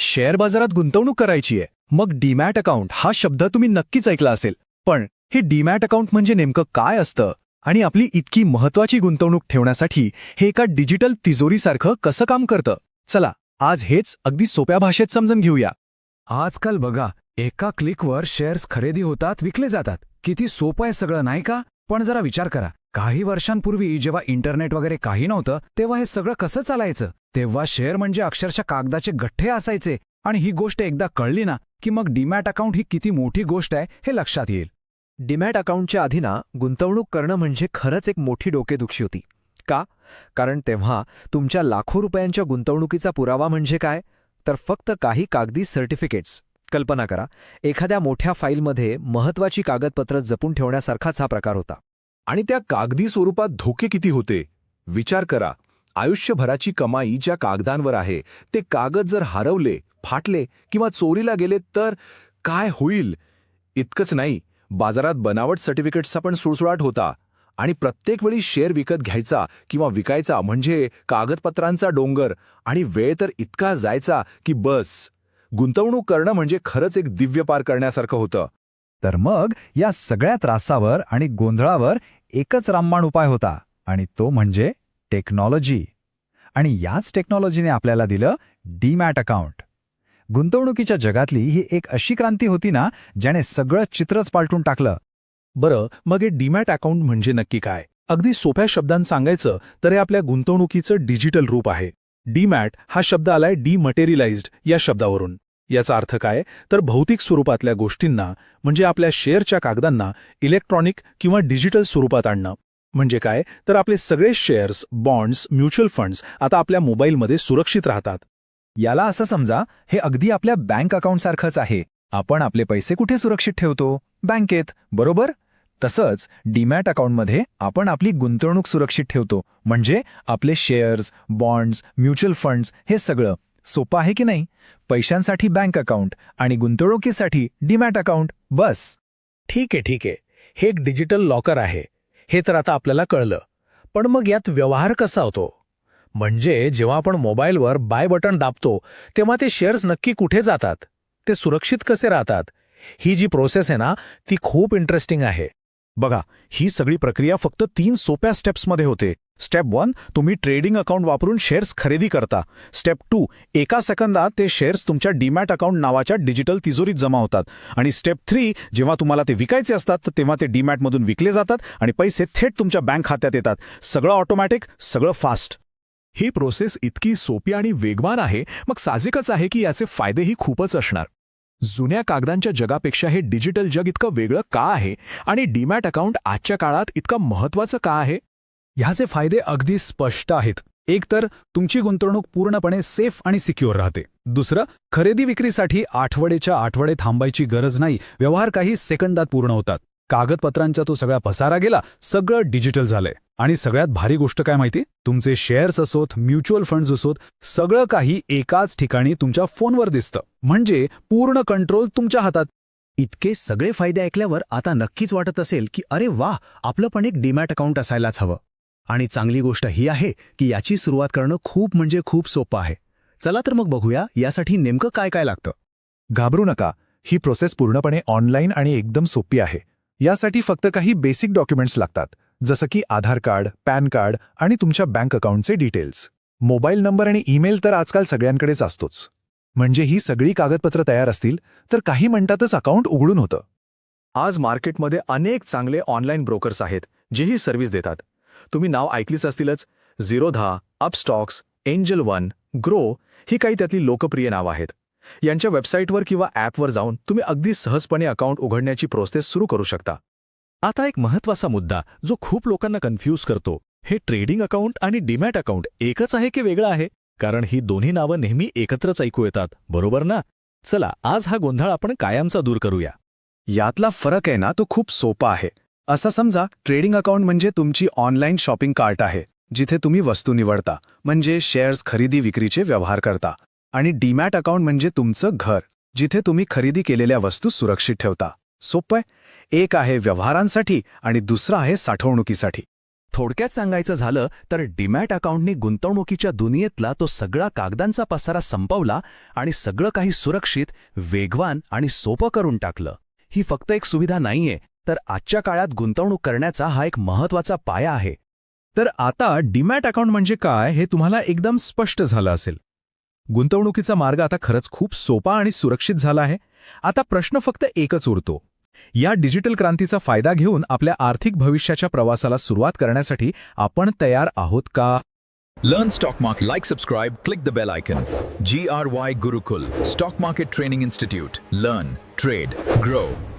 Share बाजारात गुंतवणूक करायची आहे, मग डीमॅट अकाउंट हा शब्द तुम्ही नक्कीच ऐकला असेल. पण हे डीमॅट अकाउंट म्हणजे नेमकं काय असतं आणि आपली इतकी महत्त्वाची गुंतवणूक ठेवण्यासाठी हे एका डिजिटल तिजोरीसारखं कसं काम करतं? चला, आज हेच अगदी सोप्या भाषेत समजून घेऊया. आजकाल बघा, एका क्लिकवर शेअर्स खरेदी होतात, विकले जातात. किती सोपं आहे सगळं, नाही का? पण जरा विचार करा, काही वर्षांपूर्वी जेव्हा इंटरनेट वगैरे काही नव्हतं, तेव्हा हे सगळं कसं चालायचं? तेव्हा शेअर म्हणजे अक्षरशः कागदाचे गठ्ठे असायचे. आणि ही गोष्ट एकदा कळली ना, की मग डीमॅट अकाउंट ही किती मोठी गोष्ट आहे हे लक्षात येईल. डीमॅट अकाउंटच्या आधी ना गुंतवणूक करणं म्हणजे खरंच एक मोठी डोकेदुखी होती. का? कारण तेव्हा तुमच्या लाखो रुपयांच्या गुंतवणुकीचा पुरावा म्हणजे काय? तर फक्त काही कागदी सर्टिफिकेट्स. कल्पना करा, एखाद्या मोठ्या फाईलमध्ये महत्त्वाची कागदपत्रं जपून ठेवण्यासारखाच हा प्रकार होता. आणि त्या कागदी स्वरूपात धोके किती होते विचार करा. आयुष्यभराची कमाई ज्या कागदांवर आहे ते कागद जर हरवले, फाटले किंवा चोरीला गेले तर काय होईल? इतकंच नाही, बाजारात बनावट सर्टिफिकेट्सचा पण सुळसुळाट होता. आणि प्रत्येक वेळी शेअर विकत घ्यायचा किंवा विकायचा म्हणजे कागदपत्रांचा डोंगर, आणि वेळ तर इतका जायचा की बस. गुंतवणूक करणं म्हणजे खरंच एक दिव्य पार करण्यासारखं होतं. तर मग या सगळ्या त्रासावर आणि गोंधळावर एकच रामबाण उपाय होता, आणि तो म्हणजे टेक्नॉलॉजी. आणि याच टेक्नॉलॉजीने आपल्याला दिलं डीमॅट अकाउंट. गुंतवणुकीच्या जगातली ही एक अशी क्रांती होती ना, ज्याने सगळं चित्रच पालटून टाकलं. बरं, मग हे डीमॅट अकाउंट म्हणजे नक्की काय? अगदी सोप्या शब्दांत सांगायचं तर हे आपल्या गुंतवणुकीचं डिजिटल रूप आहे. डीमॅट हा शब्द आलाय डीमटेरियलाइज्ड या शब्दावरून. याचा अर्थ काय? तर भौतिक स्वरूपातल्या गोष्टींना, म्हणजे आपल्या शेअरच्या कागदांना इलेक्ट्रॉनिक किंवा डिजिटल स्वरूपात आणणं. म्हणजे काय? तर आपले सगळे शेअर्स, बॉन्ड्स, म्युच्युअल फंड्स आता आपल्या मोबाईलमध्ये सुरक्षित राहतात. याला असं समजा, हे अगदी आपल्या बँक अकाउंटसारखंच आहे. आपण आपले पैसे कुठे सुरक्षित ठेवतो? बँकेत, बरोबर? तसंच डीमॅट अकाउंटमध्ये आपण आपली गुंतवणूक सुरक्षित ठेवतो, म्हणजे आपले शेअर्स, बॉन्ड्स, म्युच्युअल फंड्स हे सगळं. सोपं आहे की नाही? पैशांसाठी बँक अकाउंट आणि गुंतवणुकीसाठी डीमॅट अकाउंट, बस. ठीक आहे. हे एक डिजिटल लॉकर आहे, हे तर आता आपल्याला कळलं. पण मग यात व्यवहार कसा होतो? म्हणजे जेव्हा आपण मोबाईलवर बाय बटन दाबतो, तेव्हा ते शेअर्स नक्की कुठे जातात? ते सुरक्षित कसे राहतात? ही जी प्रोसेस आहे ना, ती खूप इंटरेस्टिंग आहे. बघा, ही सगळी प्रक्रिया फक्त 3 सोप्या स्टेप्समध्ये होते. स्टेप 1, तुम्ही ट्रेडिंग अकाउंट वापरून शेअर्स खरेदी करता. स्टेप 2, एका सेकंदात ते शेअर्स तुमच्या डीमॅट अकाउंट नावाच्या डिजिटल तिजोरीत जमा होतात. आणि स्टेप 3, जेव्हा तुम्हाला ते विकायचे असतात तेव्हा ते डीमॅटमधून विकले जातात आणि पैसे थेट तुमच्या बँक खात्यात येतात. सगळं ऑटोमॅटिक, सगळं फास्ट. ही प्रोसेस इतकी सोपी आणि वेगवान आहे, मग साहजिकच आहे की याचे फायदेही खूपच असणार. जुन्या कागदांच्या जगापेक्षा हे डिजिटल जग इतकं वेगळं का आहे आणि डीमॅट अकाउंट आजच्या काळात इतकं महत्त्वाचं का आहे? ह्याचे फायदे अगदी स्पष्ट आहेत. एक तर तुमची गुंतवणूक पूर्णपणे सेफ आणि सिक्युअर राहते. दुसरं, खरेदी विक्रीसाठी आठवड्याच्या आठवडे थांबायची गरज नाही. व्यवहार काही सेकंदात पूर्ण होतात. कागदपत्रांचा तो सगळा पसारा गेला, सगळं डिजिटल झालंय. आणि सगळ्यात भारी गोष्ट काय माहिती? तुमचे शेअर्स असोत, म्युच्युअल फंड्स असोत, सगळं काही एकाच ठिकाणी तुमच्या फोनवर दिसतं. म्हणजे पूर्ण कंट्रोल तुमच्या हातात. इतके सगळे फायदे ऐकल्यावर आता नक्कीच वाटत असेल की अरे वाह, आपलं पण एक डीमॅट अकाउंट असायलाच हवं. आणि चांगली गोष्ट ही आहे की याची सुरुवात करणं खूप म्हणजे खूप सोपं आहे. चला तर मग बघूया यासाठी नेमकं काय काय लागतं. घाबरू नका, ही प्रोसेस पूर्णपणे ऑनलाईन आणि एकदम सोपी आहे. यासाठी फक्त काही बेसिक डॉक्युमेंट्स लागतात, जसं की आधार कार्ड, पॅन कार्ड आणि तुमच्या बँक अकाउंटचे डिटेल्स. मोबाईल नंबर आणि ईमेल तर आजकाल सगळ्यांकडेच असतोच. म्हणजे ही सगळी कागदपत्र तयार असतील तर काही मिनिटातच अकाउंट उघडून होतं. आज मार्केटमध्ये अनेक चांगले ऑनलाईन ब्रोकर्स आहेत जे ही सर्व्हिस देतात. तुम्ही नाव ऐकलीच असतीलच. Zerodha, Upstox, Angel One, Groww ही काही त्यातली लोकप्रिय नावं आहेत. यांच्या वेबसाईटवर किंवा ॲपवर जाऊन तुम्ही अगदी सहजपणे अकाउंट उघडण्याची प्रोसेस सुरू करू शकता. आता एक महत्त्वाचा मुद्दा जो खूप लोकांना कन्फ्यूज करतो, हे ट्रेडिंग अकाउंट आणि डीमॅट अकाउंट एकच आहे की वेगळं आहे? कारण ही दोन्ही नावं नेहमी एकत्रच ऐकू येतात, बरोबर ना? चला, आज हा गोंधळ आपण कायमचा दूर करूया. यातला फरक आहे ना, तो खूप सोपा आहे. असं समजा, ट्रेडिंग अकाउंट म्हणजे तुमची ऑनलाईन शॉपिंग कार्ट आहे, जिथे तुम्ही वस्तू निवडता, म्हणजे शेअर्स खरेदी विक्रीचे व्यवहार करता. आणि डीमॅट अकाउंट म्हणजे तुमचं घर, जिथे तुम्ही खरेदी केलेल्या वस्तू सुरक्षित ठेवता. सोपं आहे. एक आहे व्यवहारांसाठी आणि दुसरं आहे साठवणुकीसाठी. थोडक्यात सांगायचं झालं तर डीमॅट अकाउंटनी गुंतवणुकीच्या दुनियेतला तो सगळा कागदांचा पसारा संपवला आणि सगळं काही सुरक्षित, वेगवान आणि सोपं करून टाकलं. ही फक्त एक सुविधा नाहीये, तर आजच्या काळात गुंतवणूक करण्याचा हा एक महत्त्वाचा पाया आहे. तर आता डीमॅट अकाउंट म्हणजे काय हे तुम्हाला एकदम स्पष्ट झालं असेल. गुंतवणुकीचा मार्ग आता खरंच खूप सोपा आणि सुरक्षित झाला आहे. आता प्रश्न फक्त एकच उरतो. या डिजिटल क्रांतीचा फायदा घेऊन आपल्या आर्थिक भविष्याच्या प्रवासाला सुरुवात करण्यासाठी आपण तयार आहोत का? Learn Stock Market. Like, subscribe, click the bell icon. GRY Gurukul Stock Market Training Institute. Learn, trade, grow.